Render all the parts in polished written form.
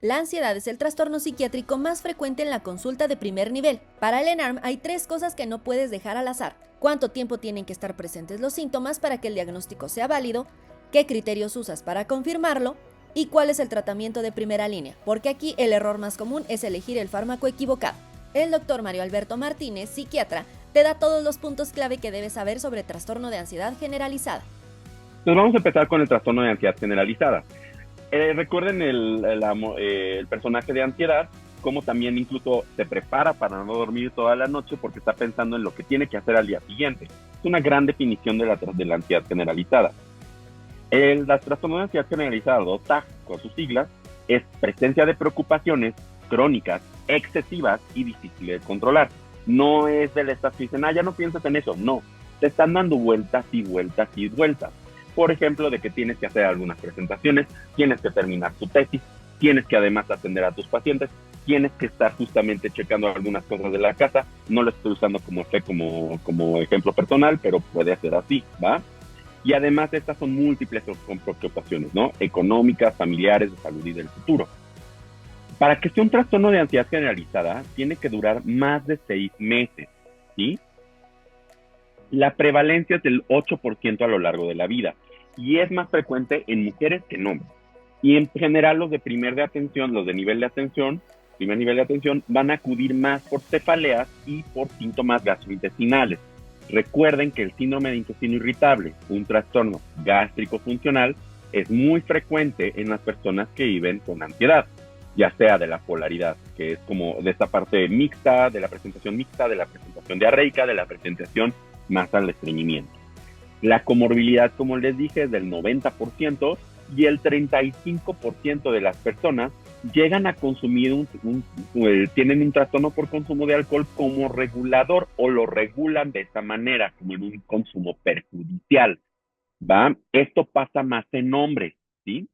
La ansiedad es el trastorno psiquiátrico más frecuente en la consulta de primer nivel. Para el ENARM hay 3 cosas que no puedes dejar al azar: cuánto tiempo tienen que estar presentes los síntomas para que el diagnóstico sea válido, qué criterios usas para confirmarlo y cuál es el tratamiento de primera línea, porque aquí el error más común es elegir el fármaco equivocado. El doctor Mario Alberto Martínez, psiquiatra, te da todos los puntos clave que debes saber sobre trastorno de ansiedad generalizada. Entonces vamos a empezar con el trastorno de ansiedad generalizada. Recuerden el personaje de ansiedad, como también incluso se prepara para no dormir toda la noche porque está pensando en lo que tiene que hacer al día siguiente. Es una gran definición de la ansiedad generalizada. El trastorno de ansiedad generalizada, o TAG, con sus siglas, es presencia de preocupaciones crónicas, excesivas y difíciles de controlar. No es de estas que dicen, ya no piensas en eso. No, te están dando vueltas y vueltas y vueltas. Por ejemplo, de que tienes que hacer algunas presentaciones, tienes que terminar tu tesis, tienes que además atender a tus pacientes, tienes que estar justamente checando algunas cosas de la casa. No lo estoy usando como ejemplo personal, pero puede ser así, ¿va? Y además estas son múltiples preocupaciones, ¿no? Económicas, familiares, de salud y del futuro. Para que sea un trastorno de ansiedad generalizada, tiene que durar más de 6 meses, ¿sí? La prevalencia es del 8% a lo largo de la vida y es más frecuente en mujeres que en hombres. Y en general los de primer nivel de atención, van a acudir más por cefaleas y por síntomas gastrointestinales. Recuerden que el síndrome de intestino irritable, un trastorno gástrico funcional, es muy frecuente en las personas que viven con ansiedad, ya sea de la polaridad, que es como de esta parte mixta, de la presentación diarreica, de la presentación más al estreñimiento. La comorbilidad, como les dije, es del 90% y el 35% de las personas llegan a consumir tienen un trastorno por consumo de alcohol como regulador o lo regulan de esta manera, como en un consumo perjudicial, ¿va? Esto pasa más en hombres, ¿sí?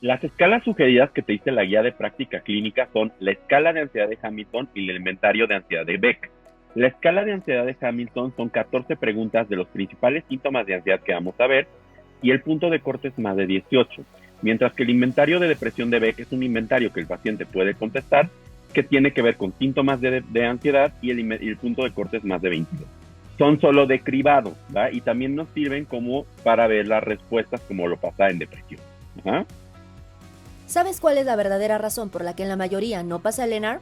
Las escalas sugeridas que te dice la guía de práctica clínica son la escala de ansiedad de Hamilton y el inventario de ansiedad de Beck. La escala de ansiedad de Hamilton son 14 preguntas de los principales síntomas de ansiedad que vamos a ver y el punto de corte es más de 18, mientras que el inventario de depresión de Beck es un inventario que el paciente puede contestar que tiene que ver con síntomas de ansiedad y el punto de corte es más de 22. Son solo de cribado, ¿va? Y también nos sirven como para ver las respuestas como lo pasa en depresión. Ajá. ¿Sabes cuál es la verdadera razón por la que en la mayoría no pasa el ENARM?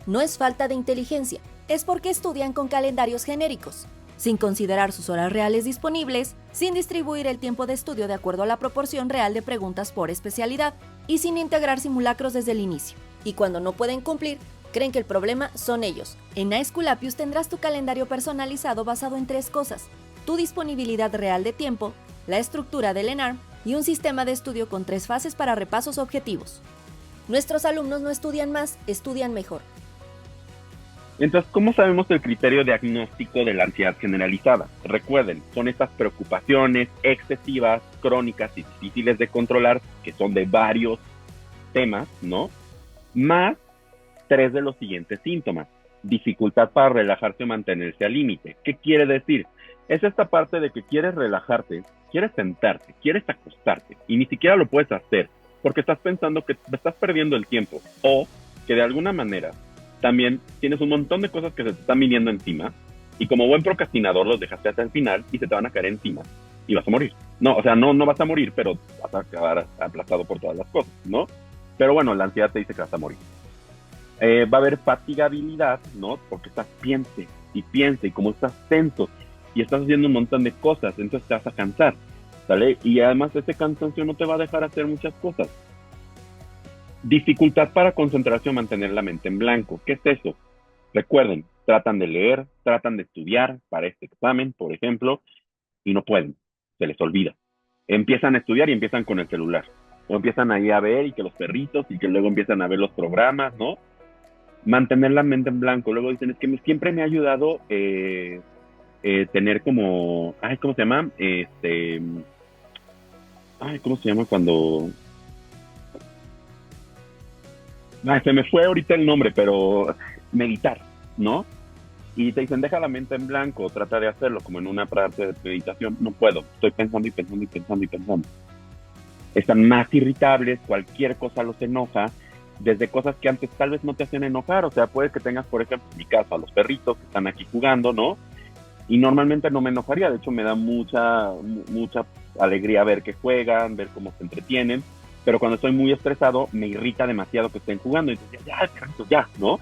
No es falta de inteligencia, es porque estudian con calendarios genéricos, sin considerar sus horas reales disponibles, sin distribuir el tiempo de estudio de acuerdo a la proporción real de preguntas por especialidad y sin integrar simulacros desde el inicio. Y cuando no pueden cumplir, creen que el problema son ellos. En Aesculapius tendrás tu calendario personalizado basado en 3 cosas: tu disponibilidad real de tiempo, la estructura del ENARM y un sistema de estudio con 3 fases para repasos objetivos. Nuestros alumnos no estudian más, estudian mejor. Entonces, ¿cómo sabemos el criterio diagnóstico de la ansiedad generalizada? Recuerden, son estas preocupaciones excesivas, crónicas y difíciles de controlar, que son de varios temas, ¿no? Más 3 de los siguientes síntomas. Dificultad para relajarse o mantenerse al límite. ¿Qué quiere decir? Es esta parte de que quieres relajarte, quieres sentarte, quieres acostarte y ni siquiera lo puedes hacer porque estás pensando que estás perdiendo el tiempo o que de alguna manera también tienes un montón de cosas que se te están viniendo encima y como buen procrastinador los dejaste hasta el final y se te van a caer encima y vas a morir. No, o sea, no vas a morir, pero vas a acabar aplastado por todas las cosas, ¿no? Pero bueno, la ansiedad te dice que vas a morir. Va a haber fatigabilidad, ¿no? Porque estás piense y como estás tenso y estás haciendo un montón de cosas, entonces te vas a cansar, ¿sale? Y además ese cansancio no te va a dejar hacer muchas cosas. Dificultad para concentrarse o mantener la mente en blanco. ¿Qué es eso? Recuerden, tratan de leer, tratan de estudiar para este examen, por ejemplo, y no pueden, se les olvida. Empiezan a estudiar y empiezan con el celular. O empiezan ahí a ver y que los perritos y que luego empiezan a ver los programas, ¿no? Mantener la mente en blanco. Luego dicen, es que siempre me ha ayudado tener como, ¿cómo se llama? ¿Cómo se llama cuando? Se me fue ahorita el nombre, pero meditar, ¿no? Y te dicen, deja la mente en blanco, trata de hacerlo como en una parte de meditación. No puedo, estoy pensando y pensando y pensando y pensando. están más irritables, cualquier cosa los enoja, desde cosas que antes tal vez no te hacían enojar, o sea, puede que tengas, por ejemplo, en mi casa, los perritos que están aquí jugando, ¿no? Y normalmente no me enojaría, de hecho me da mucha alegría ver que juegan, ver cómo se entretienen, pero cuando estoy muy estresado me irrita demasiado que estén jugando, entonces ya, ¿no?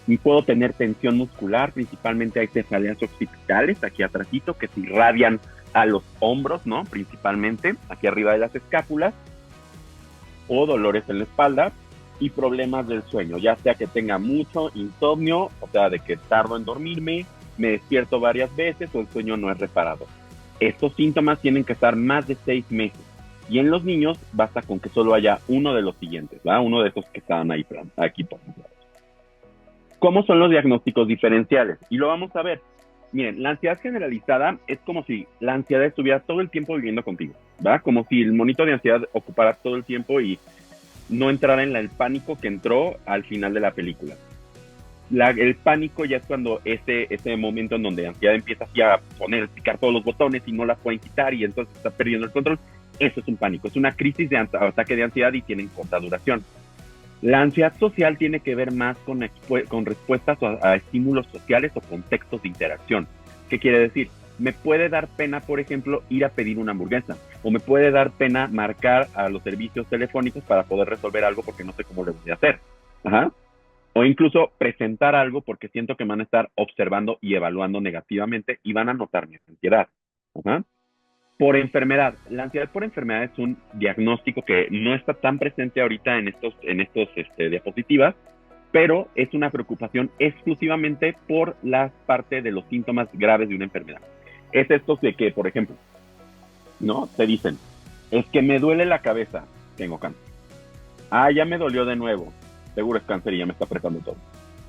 Y puedo tener tensión muscular, principalmente hay cefaleas occipitales aquí atrásito que se irradian a los hombros, ¿no? Principalmente aquí arriba de las escápulas, o dolores en la espalda y problemas del sueño, ya sea que tenga mucho insomnio, o sea, de que tardo en dormirme, me despierto varias veces o el sueño no es reparado. Estos síntomas tienen que estar más de 6 meses. Y en los niños basta con que solo haya uno de los siguientes, ¿va? Uno de esos que estaban ahí, aquí por ejemplo. ¿Cómo son los diagnósticos diferenciales? Y lo vamos a ver. Miren, la ansiedad generalizada es como si la ansiedad estuviera todo el tiempo viviendo contigo, ¿va? Como si el monito de ansiedad ocupara todo el tiempo y no entrara en el pánico que entró al final de la película. El pánico ya es cuando ese momento en donde la ansiedad empieza así a picar todos los botones y no la pueden quitar y entonces está perdiendo el control. Eso es un pánico, es una crisis de ataque de ansiedad y tienen corta duración. La ansiedad social tiene que ver más con respuestas a estímulos sociales o contextos de interacción. ¿Qué quiere decir? Me puede dar pena, por ejemplo, ir a pedir una hamburguesa, o me puede dar pena marcar a los servicios telefónicos para poder resolver algo porque no sé cómo lo voy a hacer. Ajá. O incluso presentar algo porque siento que me van a estar observando y evaluando negativamente y van a notar mi ansiedad. Ajá. Por enfermedad. La ansiedad por enfermedad es un diagnóstico que no está tan presente ahorita en estos diapositivas, pero es una preocupación exclusivamente por la parte de los síntomas graves de una enfermedad. Es esto de que, por ejemplo, ¿no? Te dicen, es que me duele la cabeza, tengo cáncer. Ah, ya me dolió de nuevo, seguro es cáncer y ya me está apretando todo.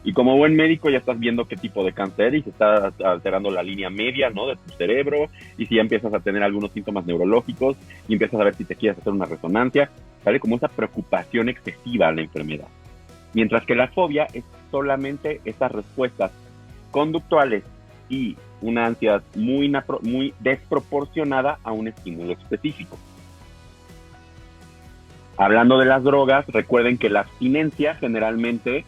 Y como buen médico ya estás viendo qué tipo de cáncer y se está alterando la línea media, ¿no? De tu cerebro, y si ya empiezas a tener algunos síntomas neurológicos y empiezas a ver si te quieres hacer una resonancia, ¿sale? Como esa preocupación excesiva a la enfermedad. Mientras que la fobia es solamente esas respuestas conductuales y una ansiedad muy desproporcionada a un estímulo específico. Hablando de las drogas, recuerden que la abstinencia generalmente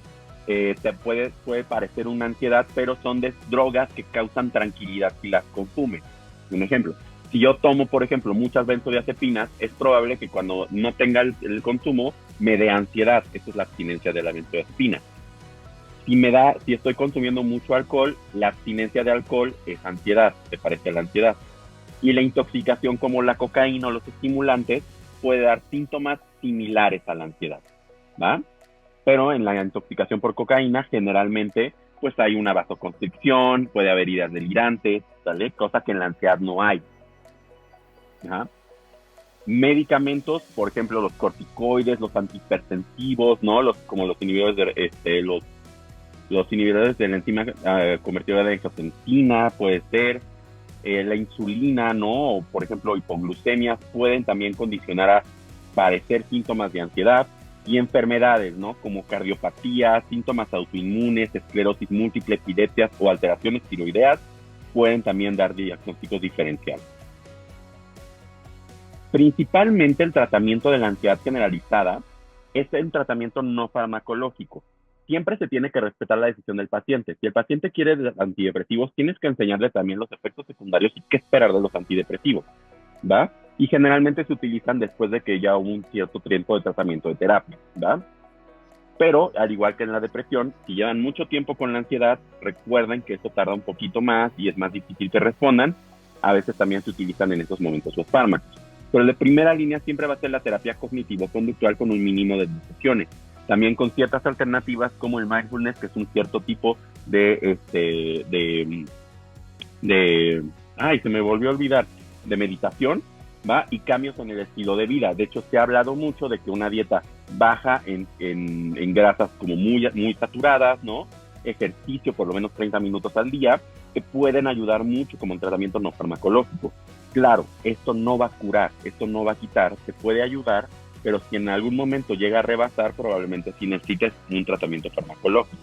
te puede parecer una ansiedad, pero son drogas que causan tranquilidad si las consumes. Un ejemplo, si yo tomo, por ejemplo, muchas benzodiazepinas, es probable que cuando no tenga el consumo me dé ansiedad. Esa es la abstinencia de la benzodiazepina. Si estoy consumiendo mucho alcohol, la abstinencia de alcohol es ansiedad, se parece a la ansiedad. Y la intoxicación como la cocaína o los estimulantes puede dar síntomas similares a la ansiedad, ¿va? Pero en la intoxicación por cocaína generalmente pues hay una vasoconstricción, puede haber ideas delirantes, ¿vale? Cosa que en la ansiedad no hay. ¿Ajá? Medicamentos, por ejemplo, los corticoides, los antihipertensivos, ¿no? Como los inhibidores los inhibidores de la enzima convertidora de angiotensina, puede ser, la insulina, ¿no? O, por ejemplo, hipoglucemias pueden también condicionar a padecer síntomas de ansiedad. Y enfermedades, ¿no? Como cardiopatía, síntomas autoinmunes, esclerosis múltiple, epilepsias o alteraciones tiroideas pueden también dar diagnósticos diferenciales. Principalmente el tratamiento de la ansiedad generalizada es un tratamiento no farmacológico. Siempre se tiene que respetar la decisión del paciente. Si el paciente quiere antidepresivos, tienes que enseñarle también los efectos secundarios y qué esperar de los antidepresivos, ¿va? Y generalmente se utilizan después de que ya hubo un cierto tiempo de tratamiento de terapia, ¿verdad? Pero, al igual que en la depresión, si llevan mucho tiempo con la ansiedad, recuerden que esto tarda un poquito más y es más difícil que respondan. A veces también se utilizan en estos momentos los fármacos. Pero el de primera línea siempre va a ser la terapia cognitivo-conductual con un mínimo de sesiones. También con ciertas alternativas como el mindfulness, que es un cierto tipo de se me volvió a olvidar, de meditación, ¿va? Y cambios en el estilo de vida. De hecho, se ha hablado mucho de que una dieta baja en grasas como muy saturadas, ¿no? Ejercicio por lo menos 30 minutos al día, que pueden ayudar mucho como un tratamiento no farmacológico. Claro, esto no va a curar, esto no va a quitar, se puede ayudar, pero si en algún momento llega a rebasar, probablemente sí necesites un tratamiento farmacológico.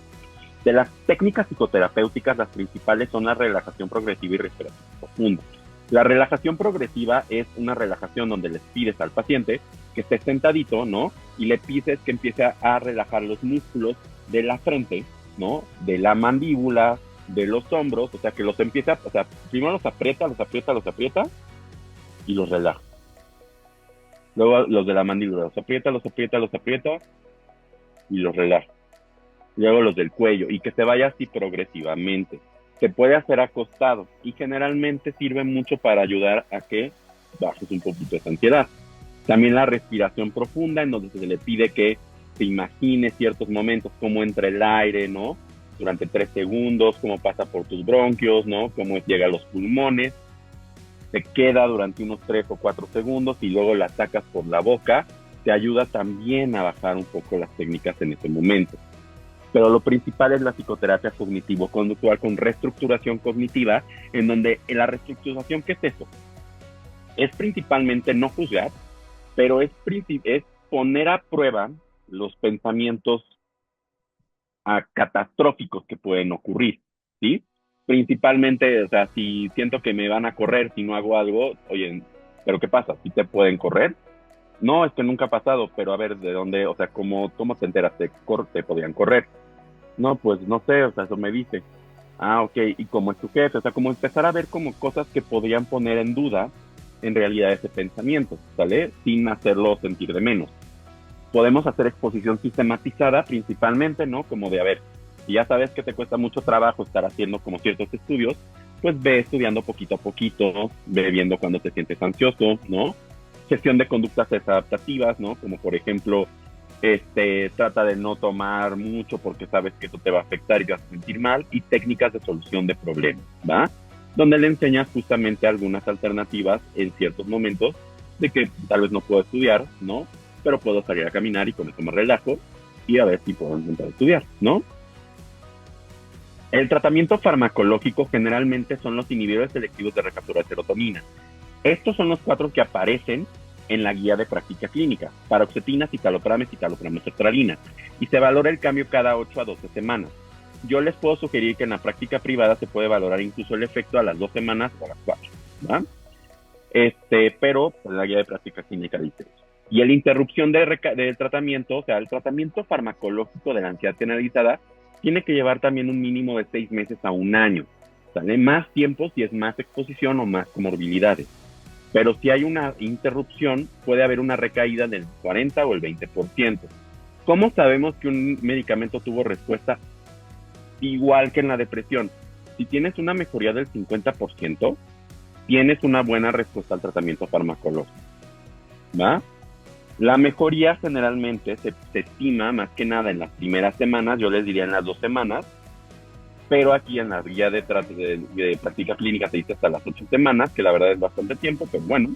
De las técnicas psicoterapéuticas, las principales son la relajación progresiva y respiración profunda. La relajación progresiva es una relajación donde les pides al paciente que esté sentadito, ¿no? Y le pides que empiece a relajar los músculos de la frente, ¿no? De la mandíbula, de los hombros, o sea, que los empieza, o sea, primero los aprieta y los relaja. Luego los de la mandíbula, los aprieta y los relaja. Luego los del cuello y que se vaya así progresivamente. Se puede hacer acostado y generalmente sirve mucho para ayudar a que bajes un poquito esa ansiedad. También la respiración profunda, en donde se le pide que se imagine ciertos momentos, cómo entra el aire, ¿no? Durante 3 segundos, cómo pasa por tus bronquios, ¿no? Cómo llega a los pulmones. Se queda durante unos 3 o 4 segundos y luego la sacas por la boca. Te ayuda también a bajar un poco las técnicas en ese momento. Pero lo principal es la psicoterapia cognitivo-conductual con reestructuración cognitiva, en donde la reestructuración, ¿qué es eso? Es principalmente no juzgar, pero es poner a prueba los pensamientos catastróficos que pueden ocurrir, ¿sí? Principalmente, o sea, si siento que me van a correr si no hago algo, oye, ¿pero qué pasa? ¿Sí te pueden correr? No, es que nunca ha pasado, pero a ver, ¿de dónde? O sea, ¿cómo te enteras? ¿Te podían correr? No, pues no sé, o sea, eso me dice. Ah, ok, ¿y cómo es tu jefe? O sea, como empezar a ver como cosas que podrían poner en duda en realidad ese pensamiento, ¿sale? Sin hacerlo sentir de menos. Podemos hacer exposición sistematizada principalmente, ¿no? Como de, a ver, si ya sabes que te cuesta mucho trabajo estar haciendo como ciertos estudios, pues ve estudiando poquito a poquito, ve viendo cuando te sientes ansioso, ¿no? Gestión de conductas desadaptativas, ¿no? Como por ejemplo, trata de no tomar mucho porque sabes que eso te va a afectar y te vas a sentir mal, y técnicas de solución de problemas, ¿va? Donde le enseñas justamente algunas alternativas en ciertos momentos de que tal vez no puedo estudiar, ¿no? Pero puedo salir a caminar y con eso me relajo y a ver si puedo intentar estudiar, ¿no? El tratamiento farmacológico generalmente son los inhibidores selectivos de recaptura de serotonina. Estos son los 4 que aparecen en la guía de práctica clínica: paroxetina, citalopram, citalopram sertralina, y se valora el cambio cada 8 a 12 semanas. Yo les puedo sugerir que en la práctica privada se puede valorar incluso el efecto a las 2 semanas o a las 4, ¿va? Pero pues, la guía de práctica clínica dice eso. Y la interrupción del tratamiento, o sea, el tratamiento farmacológico de la ansiedad generalizada, tiene que llevar también un mínimo de 6 meses a 1 año. ¿Sale? Más tiempo si es más exposición o más comorbilidades. Pero si hay una interrupción, puede haber una recaída del 40 o el 20%. ¿Cómo sabemos que un medicamento tuvo respuesta igual que en la depresión? Si tienes una mejoría del 50%, tienes una buena respuesta al tratamiento farmacológico, ¿va? La mejoría generalmente se estima más que nada en las primeras semanas, yo les diría en las 2 semanas, pero aquí en la guía de práctica clínica te dice hasta las 8 semanas, que la verdad es bastante tiempo, pero bueno.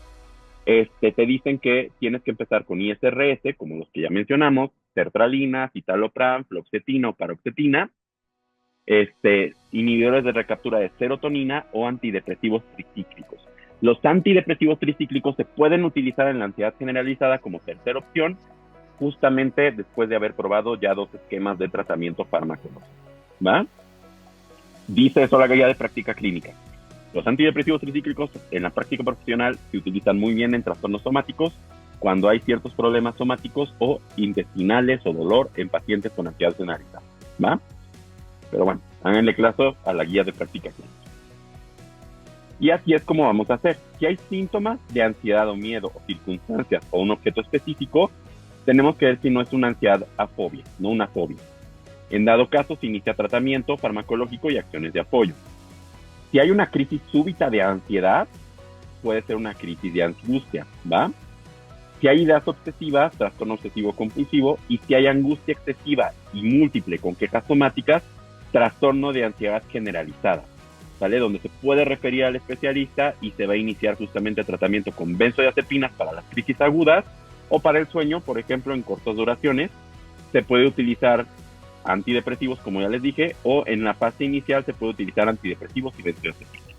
Te dicen que tienes que empezar con ISRS, como los que ya mencionamos, sertralina, citalopram, fluoxetina o paroxetina, inhibidores de recaptura de serotonina o antidepresivos tricíclicos. Los antidepresivos tricíclicos se pueden utilizar en la ansiedad generalizada como tercera opción, justamente después de haber probado ya 2 esquemas de tratamiento farmacológico, ¿va? Dice eso la guía de práctica clínica. Los antidepresivos tricíclicos en la práctica profesional se utilizan muy bien en trastornos somáticos cuando hay ciertos problemas somáticos o intestinales o dolor en pacientes con ansiedad generalizada, ¿va? Pero bueno, háganle caso a la guía de práctica clínica. Y así es como vamos a hacer. Si hay síntomas de ansiedad o miedo o circunstancias o un objeto específico, tenemos que ver si no es una ansiedad a fobia, no una fobia. En dado caso, se inicia tratamiento farmacológico y acciones de apoyo. Si hay una crisis súbita de ansiedad, puede ser una crisis de angustia, ¿va? Si hay ideas obsesivas, trastorno obsesivo compulsivo, y si hay angustia excesiva y múltiple con quejas somáticas, trastorno de ansiedad generalizada, ¿sale? Donde se puede referir al especialista y se va a iniciar justamente tratamiento con benzodiazepinas para las crisis agudas o para el sueño, por ejemplo, en cortas duraciones. Se puede utilizar antidepresivos, como ya les dije, o en la fase inicial se puede utilizar antidepresivos y benzodiazepinas.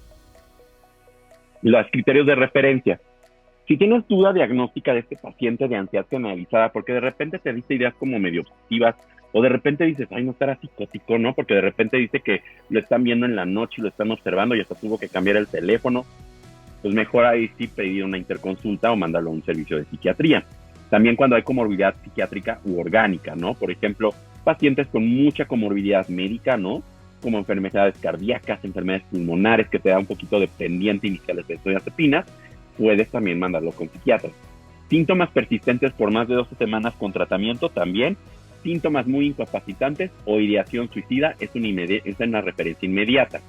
Los criterios de referencia. Si tienes duda diagnóstica de este paciente de ansiedad generalizada, porque de repente te dice ideas como medio obsesivas, o de repente dices, ay, no estará psicótico, ¿no? Porque de repente dice que lo están viendo en la noche y lo están observando y hasta tuvo que cambiar el teléfono, pues mejor ahí sí pedir una interconsulta o mandarlo a un servicio de psiquiatría. También cuando hay comorbilidad psiquiátrica u orgánica, ¿no? Por ejemplo, pacientes con mucha comorbilidad médica, ¿no? Como enfermedades cardíacas, enfermedades pulmonares, que te da un poquito de pendiente inicial de benzodiazepinas, puedes también mandarlo con psiquiatras. Síntomas persistentes por más de 12 semanas con tratamiento también. Síntomas muy incapacitantes o ideación suicida es una referencia inmediata.